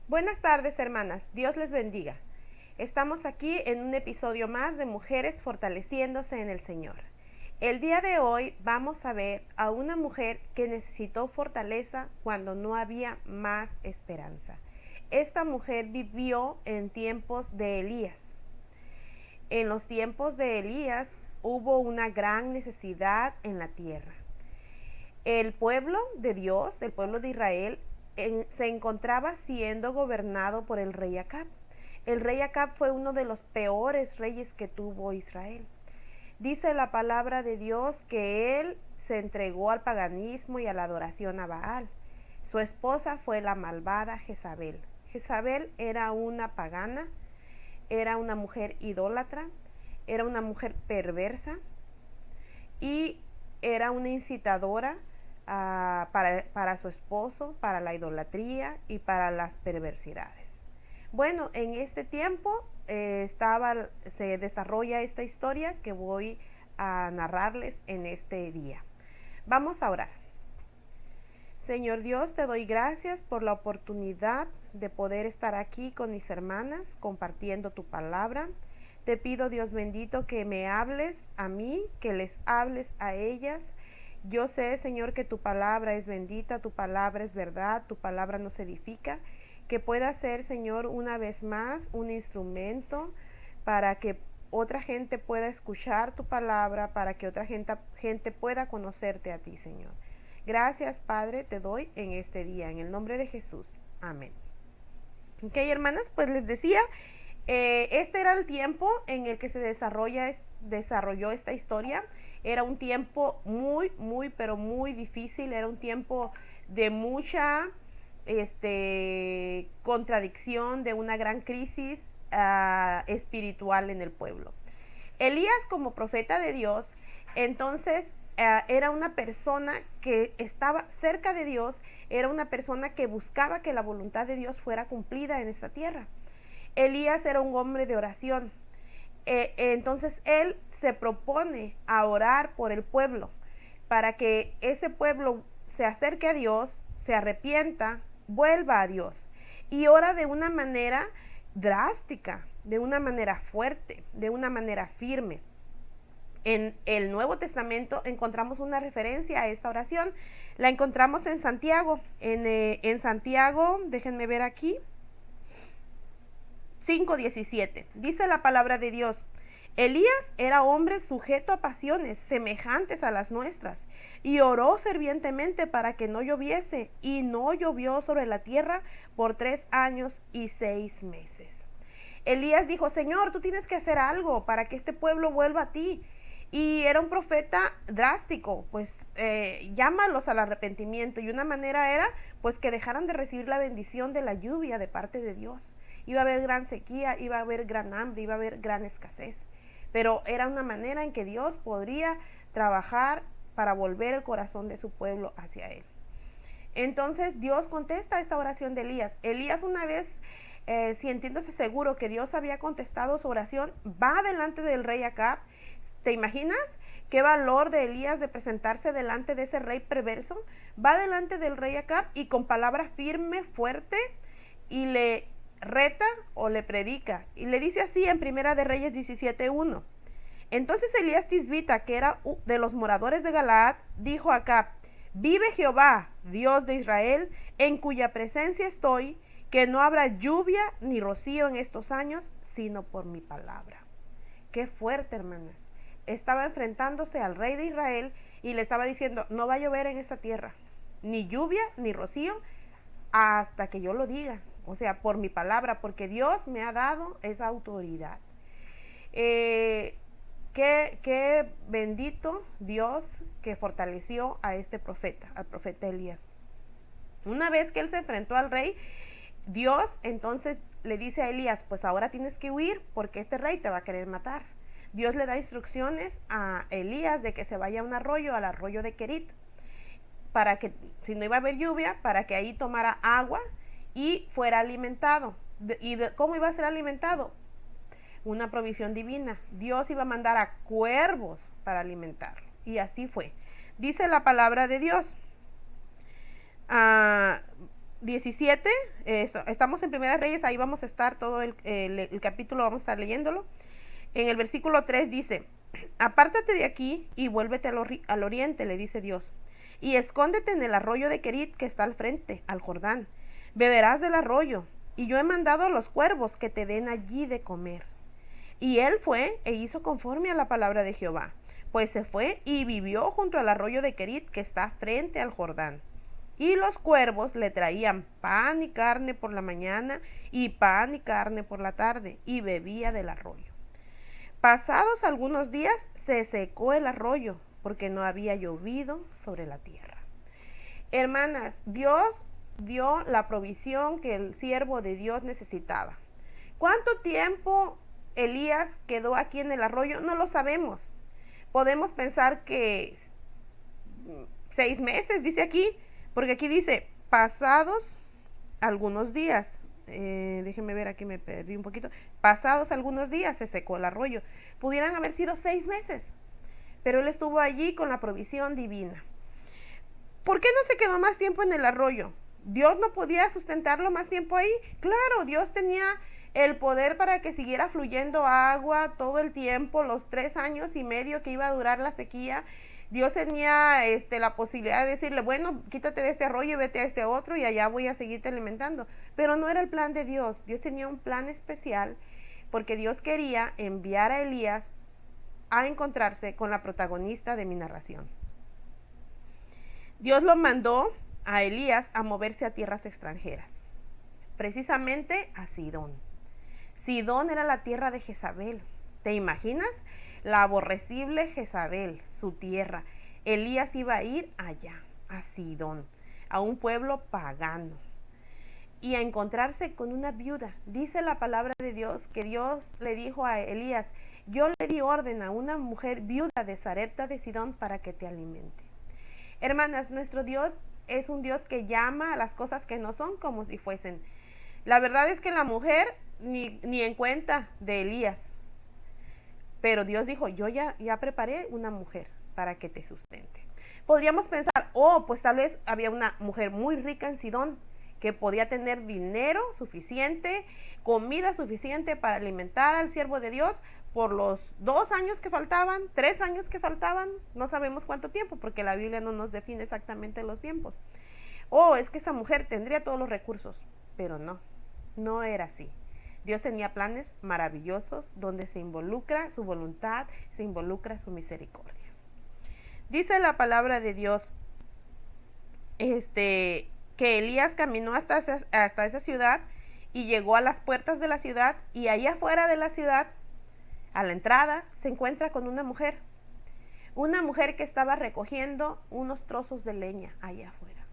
Buenas tardes, hermanas. Dios les bendiga. Estamos aquí en un episodio más de Mujeres Fortaleciéndose en el Señor. El día de hoy vamos a ver a una mujer que necesitó fortaleza cuando no había más esperanza. Esta mujer vivió en tiempos de Elías. En los tiempos de Elías hubo una gran necesidad en la tierra. El pueblo de Dios, el pueblo de Israel, se encontraba siendo gobernado por el rey Acab. El rey Acab fue uno de los peores reyes que tuvo Israel. Dice la palabra de Dios que él se entregó al paganismo y a la adoración a Baal. Su esposa fue la malvada Jezabel. Jezabel era una pagana, era una mujer idólatra, era una mujer perversa y era una incitadora para su esposo, para la idolatría y para las perversidades. Bueno, en este tiempo se desarrolla esta historia que voy a narrarles en este día. Vamos a orar. Señor Dios, te doy gracias por la oportunidad de poder estar aquí con mis hermanas compartiendo tu palabra. Te pido, Dios bendito, que me hables a mí, que les hables a ellas. Yo sé, Señor, que tu palabra es bendita, tu palabra es verdad, tu palabra nos edifica. Que pueda ser, Señor, una vez más un instrumento para que otra gente pueda escuchar tu palabra, para que otra gente pueda conocerte a ti, Señor. Gracias, Padre, te doy en este día, en el nombre de Jesús. Amén. Ok, hermanas, pues les decía, este era el tiempo en el que se desarrolló esta historia. Era un tiempo pero muy difícil. Era un tiempo de mucha contradicción, de una gran crisis espiritual en el pueblo. Elías, como profeta de Dios, entonces era una persona que estaba cerca de Dios, era una persona que buscaba que la voluntad de Dios fuera cumplida en esta tierra. Elías era un hombre de oración. Entonces él se propone a orar por el pueblo para que ese pueblo se acerque a Dios, se arrepienta, vuelva a Dios y ora de una manera drástica, de una manera fuerte, de una manera firme. En el Nuevo Testamento encontramos una referencia a esta oración. La encontramos en Santiago. En Santiago, déjenme ver aquí, 5:17. Dice la palabra de Dios: Elías era hombre sujeto a pasiones semejantes a las nuestras, y oró fervientemente para que no lloviese, y no llovió sobre la tierra por 3 años y 6 meses. Elías dijo: Señor, tú tienes que hacer algo para que este pueblo vuelva a ti. Y era un profeta drástico, pues llámalos al arrepentimiento. Y una manera era pues que dejaran de recibir la bendición de la lluvia de parte de Dios. Iba a haber gran sequía, iba a haber gran hambre, iba a haber gran escasez. Pero era una manera en que Dios podría trabajar para volver el corazón de su pueblo hacia él. Entonces Dios contesta esta oración de Elías. Elías, una vez sintiéndose seguro que Dios había contestado su oración, va delante del rey Acab. ¿Te imaginas qué valor de Elías de presentarse delante de ese rey perverso? Va delante del rey Acab y con palabra firme, fuerte, y le reta o le predica. Y le dice así en Primera de Reyes 17:1. Entonces Elías Tisbita, que era de los moradores de Galaad, dijo a Acab: Vive Jehová, Dios de Israel, en cuya presencia estoy, que no habrá lluvia ni rocío en estos años, sino por mi palabra. Qué fuerte, hermanas. Estaba enfrentándose al rey de Israel y le estaba diciendo: no va a llover en esta tierra, ni lluvia ni rocío, hasta que yo lo diga. O sea, por mi palabra, porque Dios me ha dado esa autoridad. Qué bendito Dios que fortaleció a este profeta, al profeta Elías. Una vez que él se enfrentó al rey, Dios entonces le dice a Elías: pues ahora tienes que huir porque este rey te va a querer matar. Dios le da instrucciones a Elías de que se vaya a un arroyo, al arroyo de Querit, para que, si no iba a haber lluvia, para que ahí tomara agua y fuera alimentado. ¿Cómo iba a ser alimentado? Una provisión divina. Dios iba a mandar a cuervos para alimentarlo. Y así fue. Dice la palabra de Dios. 17, estamos en Primeras Reyes, ahí vamos a estar todo el capítulo, vamos a estar leyéndolo. En el versículo 3 dice, apártate de aquí y vuélvete al oriente, le dice Dios, y escóndete en el arroyo de Querit que está al frente, al Jordán. Beberás del arroyo, y yo he mandado a los cuervos que te den allí de comer. Y él fue e hizo conforme a la palabra de Jehová, pues se fue y vivió junto al arroyo de Querit que está frente al Jordán. Y los cuervos le traían pan y carne por la mañana y pan y carne por la tarde, y bebía del arroyo. Pasados algunos días se secó el arroyo, porque no había llovido sobre la tierra. Hermanas, Dios dio la provisión que el siervo de Dios necesitaba. ¿Cuánto tiempo Elías quedó aquí en el arroyo? No lo sabemos. Podemos pensar que 6 meses, dice aquí, porque aquí dice, pasados algunos días. Déjenme ver, aquí me perdí un poquito. Pasados algunos días se secó el arroyo. Pudieran haber sido 6 meses, pero él estuvo allí con la provisión divina. ¿Por qué no se quedó más tiempo en el arroyo? ¿Dios no podía sustentarlo más tiempo ahí? Claro, Dios tenía el poder para que siguiera fluyendo agua todo el tiempo, los 3 años y medio que iba a durar la sequía. Dios tenía la posibilidad de decirle, bueno, quítate de este arroyo y vete a este otro y allá voy a seguirte alimentando. Pero no era el plan de Dios. Dios tenía un plan especial porque Dios quería enviar a Elías a encontrarse con la protagonista de mi narración. Dios lo mandó a Elías a moverse a tierras extranjeras, precisamente a Sidón. Sidón era la tierra de Jezabel. ¿Te imaginas? La aborrecible Jezabel, su tierra. Elías iba a ir allá, a Sidón, a un pueblo pagano, y a encontrarse con una viuda. Dice la palabra de Dios que Dios le dijo a Elías, yo le di orden a una mujer viuda de Sarepta de Sidón para que te alimente. Hermanas, nuestro Dios es un Dios que llama a las cosas que no son como si fuesen. La verdad es que la mujer ni en cuenta de Elías. Pero Dios dijo, yo ya preparé una mujer para que te sustente. Podríamos pensar, pues tal vez había una mujer muy rica en Sidón que podía tener dinero suficiente, comida suficiente para alimentar al siervo de Dios por los 2 años que faltaban, 3 años que faltaban, no sabemos cuánto tiempo, porque la Biblia no nos define exactamente los tiempos. Es que esa mujer tendría todos los recursos, pero no era así. Dios tenía planes maravillosos donde se involucra su voluntad, se involucra su misericordia. Dice la palabra de Dios que Elías caminó hasta esa ciudad y llegó a las puertas de la ciudad, y ahí afuera de la ciudad, a la entrada, se encuentra con una mujer que estaba recogiendo unos trozos de leña allá afuera.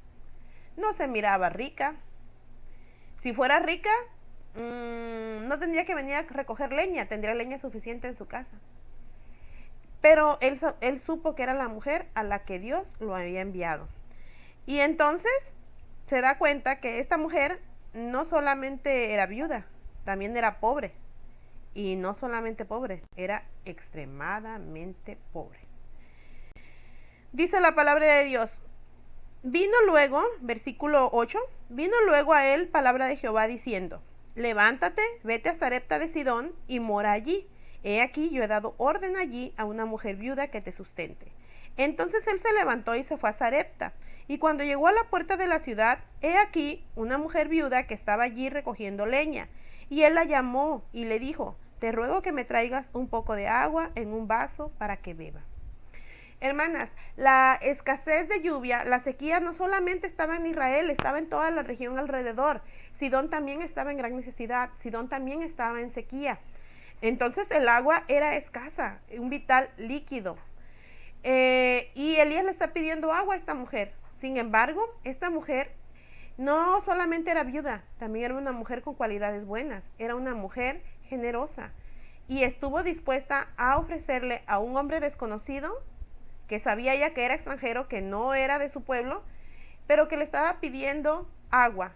No se miraba rica. Si fuera rica, no tendría que venir a recoger leña, tendría leña suficiente en su casa. Pero él supo que era la mujer a la que Dios lo había enviado. Y entonces se da cuenta que esta mujer no solamente era viuda, también era pobre. Y no solamente pobre, era extremadamente pobre. Dice la palabra de Dios, vino luego, versículo 8, vino luego a él palabra de Jehová diciendo, levántate, vete a Sarepta de Sidón y mora allí. He aquí yo he dado orden allí a una mujer viuda que te sustente. Entonces él se levantó y se fue a Sarepta. Y cuando llegó a la puerta de la ciudad, he aquí una mujer viuda que estaba allí recogiendo leña. Y él la llamó y le dijo, te ruego que me traigas un poco de agua en un vaso para que beba. Hermanas, la escasez de lluvia, la sequía no solamente estaba en Israel, estaba en toda la región alrededor. Sidón también estaba en gran necesidad, Sidón también estaba en sequía. Entonces el agua era escasa, un vital líquido. Y Elías le está pidiendo agua a esta mujer. Sin embargo, esta mujer no solamente era viuda, también era una mujer con cualidades buenas, era una mujer generosa. Y estuvo dispuesta a ofrecerle a un hombre desconocido, que sabía ella que era extranjero, que no era de su pueblo, pero que le estaba pidiendo agua.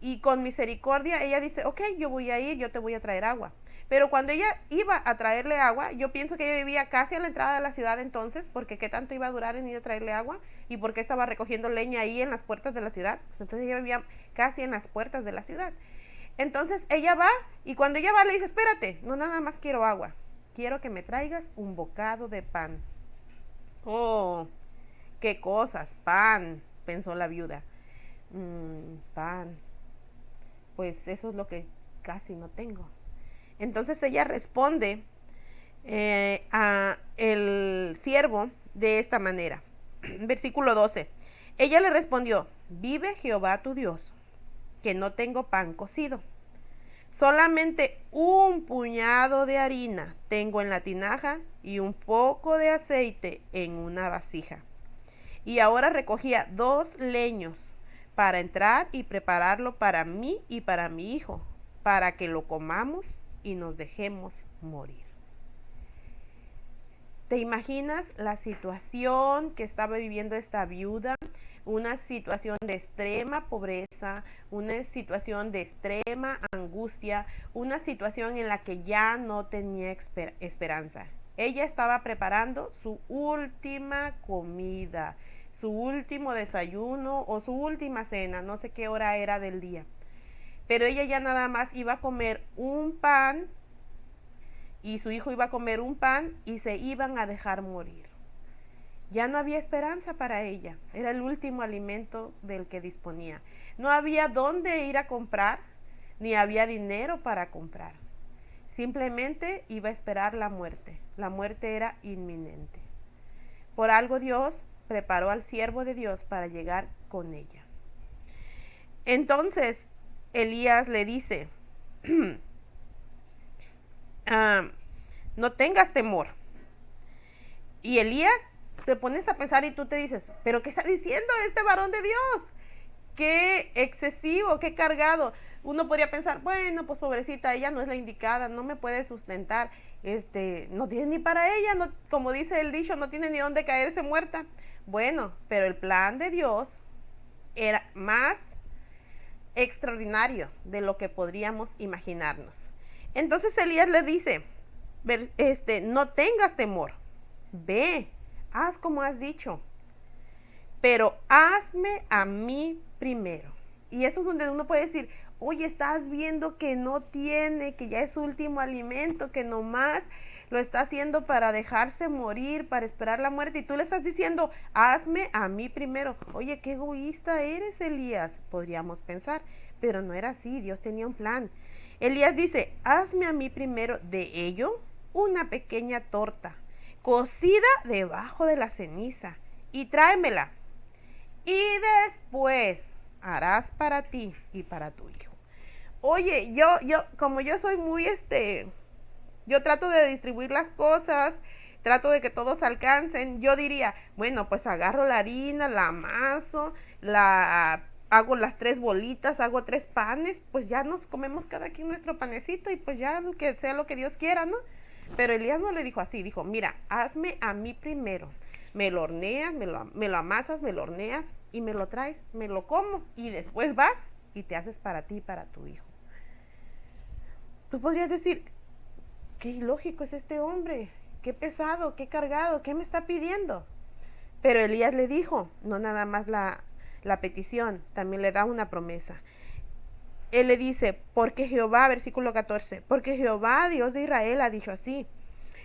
Y con misericordia ella dice, ok, yo voy a ir, yo te voy a traer agua. Pero cuando ella iba a traerle agua, yo pienso que ella vivía casi a la entrada de la ciudad entonces, porque qué tanto iba a durar en ir a traerle agua y por qué estaba recogiendo leña ahí en las puertas de la ciudad. Pues entonces ella vivía casi en las puertas de la ciudad. Entonces ella va y cuando ella va le dice, espérate, no nada más quiero agua, quiero que me traigas un bocado de pan. Oh, qué cosas, pan, pensó la viuda. Pan, pues eso es lo que casi no tengo. Entonces ella responde a el siervo de esta manera. Versículo 12. Ella le respondió, vive Jehová tu Dios, que no tengo pan cocido. Solamente un puñado de harina tengo en la tinaja y un poco de aceite en una vasija. Y ahora recogía 2 leños para entrar y prepararlo para mí y para mi hijo, para que lo comamos y nos dejemos morir. ¿Te imaginas la situación que estaba viviendo esta viuda? Una situación de extrema pobreza, una situación de extrema angustia, una situación en la que ya no tenía esperanza. Ella estaba preparando su última comida, su último desayuno o su última cena, no sé qué hora era del día. Pero ella ya nada más iba a comer un pan y su hijo iba a comer un pan y se iban a dejar morir. Ya no había esperanza para ella, era el último alimento del que disponía. No había dónde ir a comprar, ni había dinero para comprar. Simplemente iba a esperar la muerte era inminente. Por algo Dios preparó al siervo de Dios para llegar con ella. Entonces Elías le dice, no tengas temor. Y Elías, te pones a pensar y tú te dices, pero ¿qué está diciendo este varón de Dios? Qué excesivo, qué cargado. Uno podría pensar, bueno, pues pobrecita, ella no es la indicada, no me puede sustentar, no tiene ni para ella, no, como dice el dicho, no tiene ni dónde caerse muerta. Bueno, pero el plan de Dios era más extraordinario de lo que podríamos imaginarnos. Entonces Elías le dice, no tengas temor, ve, haz como has dicho, pero hazme a mí primero. Y eso es donde uno puede decir, oye, estás viendo que no tiene, que ya es su último alimento, que nomás lo está haciendo para dejarse morir, para esperar la muerte, y tú le estás diciendo, hazme a mí primero. Oye, qué egoísta eres, Elías, podríamos pensar, pero no era así, Dios tenía un plan. Elías dice, hazme a mí primero de ello una pequeña torta, cocida debajo de la ceniza, y tráemela. Y después harás para ti y para tu hijo. Oye, como yo soy muy yo trato de distribuir las cosas, trato de que todos alcancen. Yo diría, bueno, pues agarro la harina, la amaso, hago las 3 bolitas, hago 3 panes, pues ya nos comemos cada quien nuestro panecito y pues ya que sea lo que Dios quiera, ¿no? Pero Elías no le dijo así, dijo, mira, hazme a mí primero. Me lo horneas, me lo amasas, me lo horneas y me lo traes, me lo como y después vas y te haces para ti y para tu hijo. Tú podrías decir, qué ilógico es este hombre, qué pesado, qué cargado, qué me está pidiendo. Pero Elías le dijo, no nada más la petición, también le da una promesa. Él le dice, porque Jehová, versículo 14, porque Jehová, Dios de Israel, ha dicho así,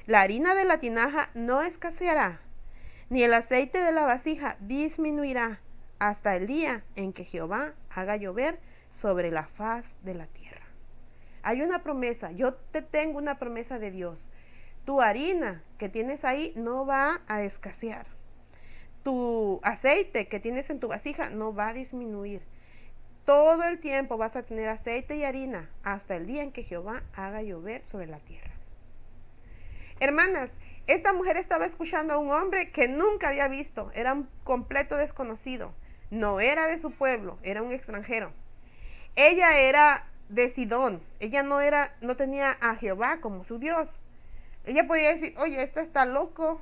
la harina de la tinaja no escaseará, ni el aceite de la vasija disminuirá hasta el día en que Jehová haga llover sobre la faz de la tierra. Hay una promesa, yo te tengo una promesa de Dios. Tu harina que tienes ahí no va a escasear. Tu aceite que tienes en tu vasija no va a disminuir. Todo el tiempo vas a tener aceite y harina hasta el día en que Jehová haga llover sobre la tierra. Hermanas, esta mujer estaba escuchando a un hombre que nunca había visto, era un completo desconocido, no era de su pueblo, era un extranjero. Ella era de Sidón, ella no tenía a Jehová como su Dios. Ella podía decir, oye, esta está loco,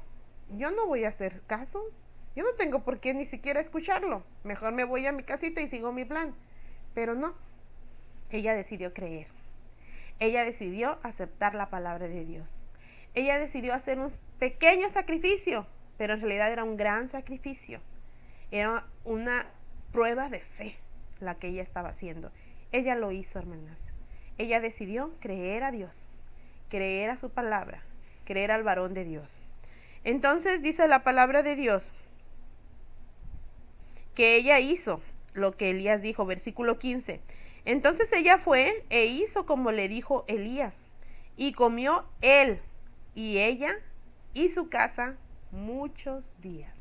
yo no voy a hacer caso, yo no tengo por qué ni siquiera escucharlo, mejor me voy a mi casita y sigo mi plan. Pero no, ella decidió creer. ella decidió aceptar la palabra de Dios. Ella decidió hacer un pequeño sacrificio, pero en realidad era un gran sacrificio. Era una prueba de fe la que ella estaba haciendo. Ella lo hizo, hermanas. Ella decidió creer a Dios, creer a su palabra, creer al varón de Dios. Entonces dice la palabra de Dios que ella hizo lo que Elías dijo, versículo 15. Entonces ella fue e hizo como le dijo Elías, y comió él y ella y su casa muchos días.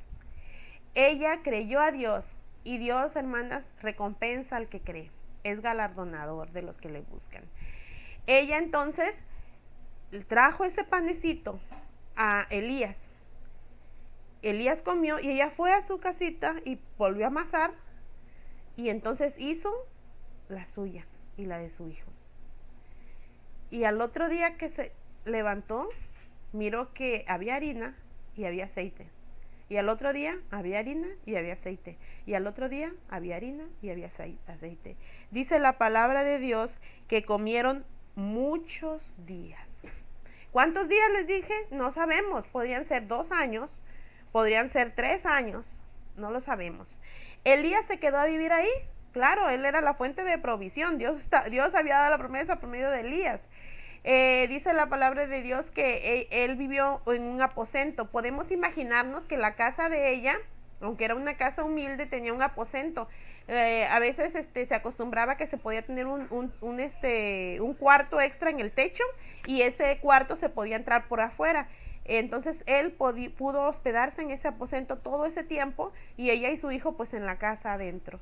Ella creyó a Dios, y Dios, hermanas, recompensa al que cree. Es galardonador de los que le buscan. Ella entonces trajo ese panecito a Elías. Elías comió y ella fue a su casita y volvió a amasar, y entonces hizo la suya y la de su hijo. Y al otro día que se levantó, miró que había harina y había aceite. Y al otro día había harina y había aceite. Y al otro día había harina y había aceite. Dice la palabra de Dios que comieron muchos días. ¿Cuántos días les dije? No sabemos. Podrían ser 2 años, podrían ser 3 años, no lo sabemos. Elías se quedó a vivir ahí. Claro, él era la fuente de provisión. Dios había dado la promesa por medio de Elías. Dice la palabra de Dios que él vivió en un aposento. Podemos imaginarnos que la casa de ella, aunque era una casa humilde, tenía un aposento. A veces se acostumbraba que se podía tener un cuarto extra en el techo, y ese cuarto se podía entrar por afuera. Entonces él pudo hospedarse en ese aposento todo ese tiempo, y ella y su hijo pues en la casa adentro.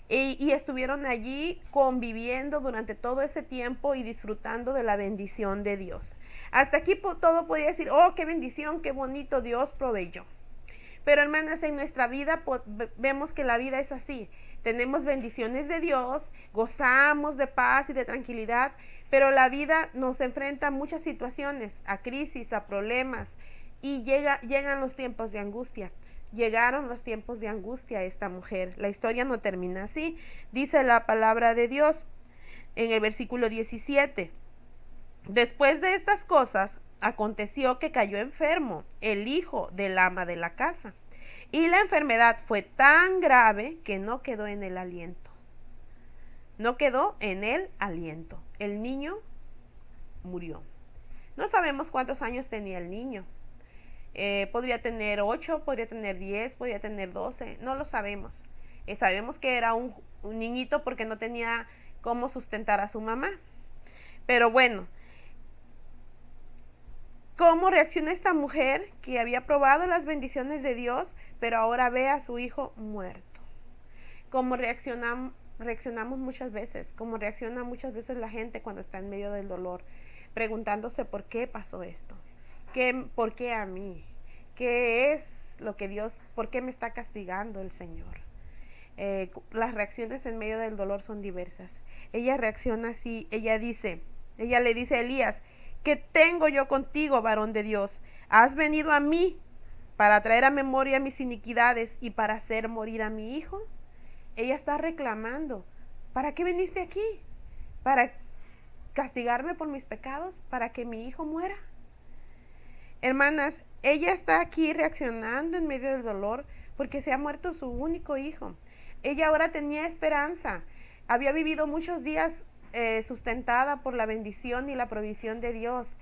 Y estuvieron allí conviviendo durante todo ese tiempo y disfrutando de la bendición de Dios. Hasta aquí todo podría decir, oh, qué bendición, qué bonito, Dios proveyó. Pero hermanas, en nuestra vida vemos que la vida es así. Tenemos bendiciones de Dios, gozamos de paz y de tranquilidad, pero la vida nos enfrenta a muchas situaciones, a crisis, a problemas, y llegan los tiempos de angustia. Llegaron los tiempos de angustia a esta mujer. La historia no termina así. Dice la palabra de Dios en el versículo 17. Después de estas cosas, aconteció que cayó enfermo el hijo del ama de la casa. Y la enfermedad fue tan grave que no quedó en el aliento. No quedó en el aliento. El niño murió. No sabemos cuántos años tenía el niño. Podría tener 8, podría tener 10, podría tener 12, no lo sabemos. Sabemos que era un niñito porque no tenía cómo sustentar a su mamá. Pero bueno, ¿cómo reacciona esta mujer que había probado las bendiciones de Dios, pero ahora ve a su hijo muerto? ¿Cómo reaccionamos muchas veces? ¿Cómo reacciona muchas veces la gente cuando está en medio del dolor, preguntándose por qué pasó esto? ¿Por qué a mí? ¿Qué es lo que Dios, por qué me está castigando el Señor? Las reacciones en medio del dolor son diversas. Ella reacciona así, ella le dice a Elías, ¿qué tengo yo contigo, varón de Dios? ¿Has venido a mí para traer a memoria mis iniquidades y para hacer morir a mi hijo? Ella está reclamando, ¿para qué viniste aquí? ¿Para castigarme por mis pecados? ¿Para que mi hijo muera? Hermanas, ella está aquí reaccionando en medio del dolor porque se ha muerto su único hijo. Ella ahora tenía esperanza. Había vivido muchos días sustentada por la bendición y la provisión de Dios.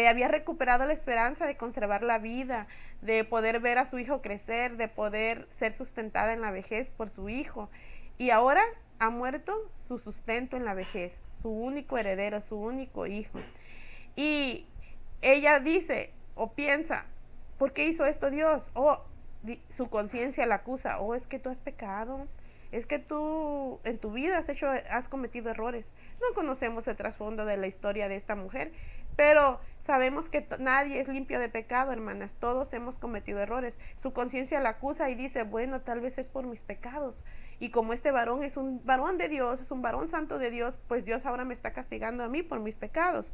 Había recuperado la esperanza de conservar la vida, de poder ver a su hijo crecer, de poder ser sustentada en la vejez por su hijo. Y ahora ha muerto su sustento en la vejez, su único heredero, su único hijo. Y ella dice o piensa, ¿por qué hizo esto Dios? Su conciencia la acusa, es que tú has pecado, es que tú en tu vida has cometido errores. No conocemos el trasfondo de la historia de esta mujer, pero sabemos que nadie es limpio de pecado, hermanas, todos hemos cometido errores. Su conciencia la acusa y dice, bueno, tal vez es por mis pecados, y como este varón es un varón de Dios, es un varón santo de Dios, pues Dios ahora me está castigando a mí por mis pecados.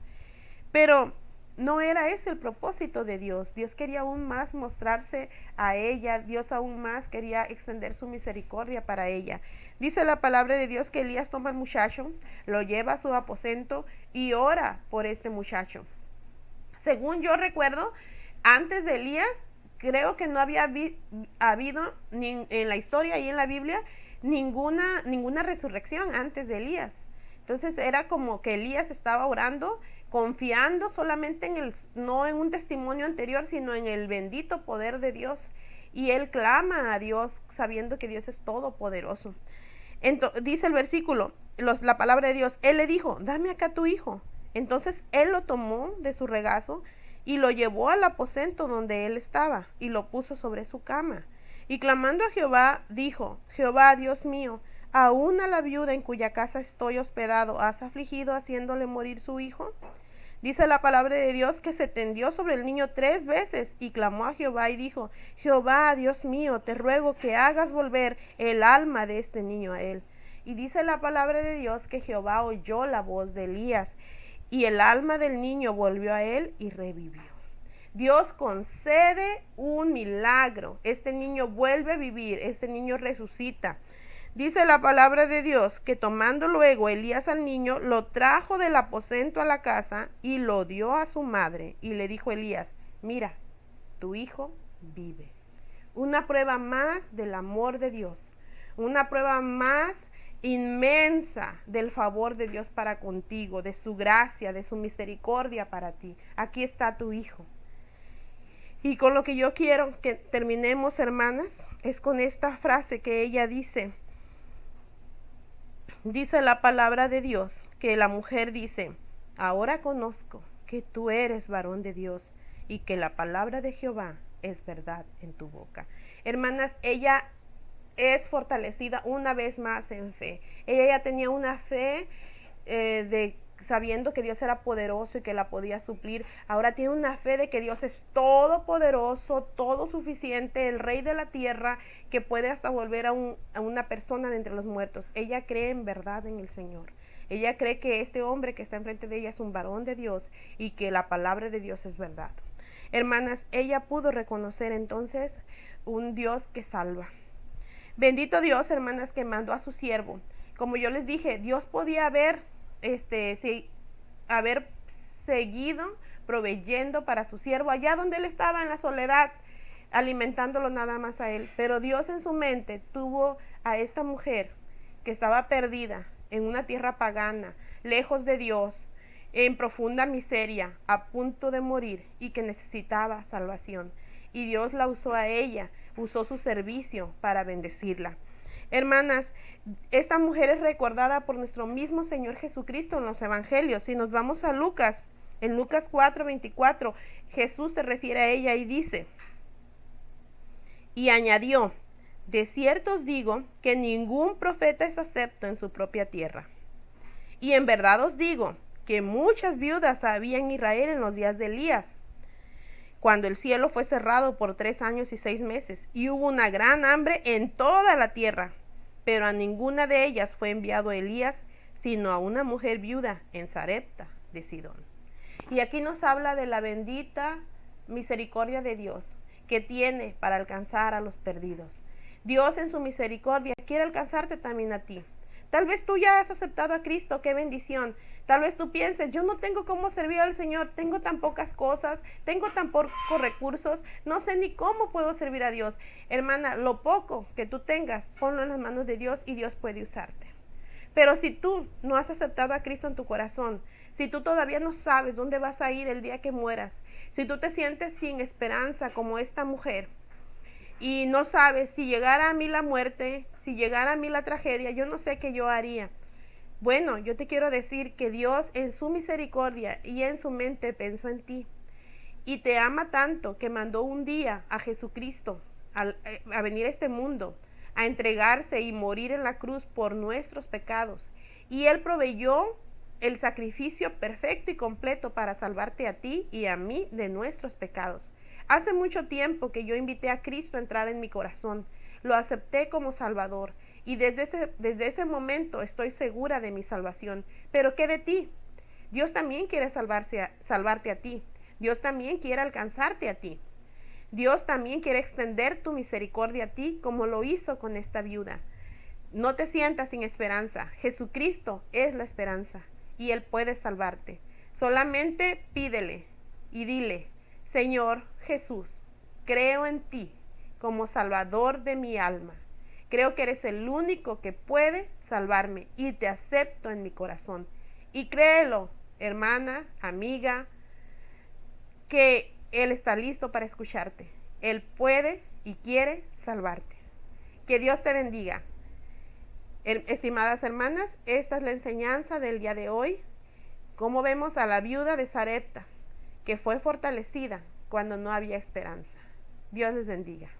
Pero no era ese el propósito de Dios. Dios quería aún más mostrarse a ella, Dios aún más quería extender su misericordia para ella. Dice la palabra de Dios que Elías toma al muchacho, lo lleva a su aposento y ora por este muchacho. Según yo recuerdo, antes de Elías, creo que no había habido en la historia y en la Biblia ninguna resurrección antes de Elías. Entonces era como que Elías estaba orando, confiando solamente no en un testimonio anterior, sino en el bendito poder de Dios. Y él clama a Dios sabiendo que Dios es todopoderoso. Dice el versículo, la palabra de Dios, él le dijo, dame acá tu hijo. Entonces él lo tomó de su regazo y lo llevó al aposento donde él estaba y lo puso sobre su cama. Y clamando a Jehová, dijo, Jehová, Dios mío, aún a la viuda en cuya casa estoy hospedado, ¿has afligido haciéndole morir su hijo? Dice la palabra de Dios que se tendió sobre el niño 3 veces y clamó a Jehová y dijo, Jehová, Dios mío, te ruego que hagas volver el alma de este niño a él. Y dice la palabra de Dios que Jehová oyó la voz de Elías y el alma del niño volvió a él y revivió. Dios concede un milagro. Este niño vuelve a vivir, este niño resucita. Dice la palabra de Dios que tomando luego Elías al niño, lo trajo del aposento a la casa y lo dio a su madre. Y le dijo Elías, mira, tu hijo vive. Una prueba más del amor de Dios. Una prueba más inmensa del favor de Dios para contigo, de su gracia, de su misericordia para ti. Aquí está tu hijo. Y con lo que yo quiero que terminemos, hermanas, es con esta frase que ella dice. Dice la palabra de Dios que la mujer dice, ahora conozco que tú eres varón de Dios y que la palabra de Jehová es verdad en tu boca. Hermanas, ella es fortalecida una vez más en fe. Ella ya tenía una fe sabiendo que Dios era poderoso y que la podía suplir. Ahora tiene una fe de que Dios es todopoderoso, todo suficiente, el rey de la tierra, que puede hasta volver a una persona de entre los muertos. Ella cree en verdad en el Señor. Ella cree que este hombre que está enfrente de ella es un varón de Dios y que la palabra de Dios es verdad. Hermanas, ella pudo reconocer entonces un Dios que salva. Bendito Dios, hermanas, que mandó a su siervo. Como yo les dije, Dios podía haber seguido proveyendo para su siervo allá donde él estaba en la soledad, alimentándolo nada más a él. Pero Dios en su mente tuvo a esta mujer que estaba perdida en una tierra pagana, lejos de Dios, en profunda miseria, a punto de morir y que necesitaba salvación. Y Dios la usó a ella, usó su servicio para bendecirla. Hermanas, esta mujer es recordada por nuestro mismo Señor Jesucristo en los evangelios. Si nos vamos a Lucas, en Lucas 4:24, Jesús se refiere a ella y dice, y añadió, de cierto os digo que ningún profeta es acepto en su propia tierra. Y en verdad os digo que muchas viudas había en Israel en los días de Elías, cuando el cielo fue cerrado por 3 años y 6 meses, y hubo una gran hambre en toda la tierra, pero a ninguna de ellas fue enviado Elías, sino a una mujer viuda en Sarepta de Sidón. Y aquí nos habla de la bendita misericordia de Dios que tiene para alcanzar a los perdidos. Dios en su misericordia quiere alcanzarte también a ti. Tal vez tú ya has aceptado a Cristo, qué bendición. Tal vez tú pienses, yo no tengo cómo servir al Señor, tengo tan pocas cosas, tengo tan pocos recursos, no sé ni cómo puedo servir a Dios. Hermana, lo poco que tú tengas, ponlo en las manos de Dios y Dios puede usarte. Pero si tú no has aceptado a Cristo en tu corazón, si tú todavía no sabes dónde vas a ir el día que mueras, si tú te sientes sin esperanza como esta mujer, y no sabes si llegara a mí la muerte, si llegara a mí la tragedia, yo no sé qué yo haría. Bueno, yo te quiero decir que Dios en su misericordia y en su mente pensó en ti y te ama tanto que mandó un día a Jesucristo a venir a este mundo, a entregarse y morir en la cruz por nuestros pecados. Y Él proveyó el sacrificio perfecto y completo para salvarte a ti y a mí de nuestros pecados. Hace mucho tiempo que yo invité a Cristo a entrar en mi corazón, lo acepté como Salvador y desde ese momento estoy segura de mi salvación. Pero ¿qué de ti? Dios también quiere salvarte a ti. Dios también quiere alcanzarte a ti. Dios también quiere extender tu misericordia a ti como lo hizo con esta viuda. No te sientas sin esperanza. Jesucristo es la esperanza y Él puede salvarte. Solamente pídele y dile: Señor Jesús, creo en ti como Salvador de mi alma. Creo que eres el único que puede salvarme y te acepto en mi corazón. Y créelo, hermana, amiga, que Él está listo para escucharte. Él puede y quiere salvarte. Que Dios te bendiga. Estimadas hermanas, esta es la enseñanza del día de hoy. Cómo vemos a la viuda de Sarepta, que fue fortalecida cuando no había esperanza. Dios les bendiga.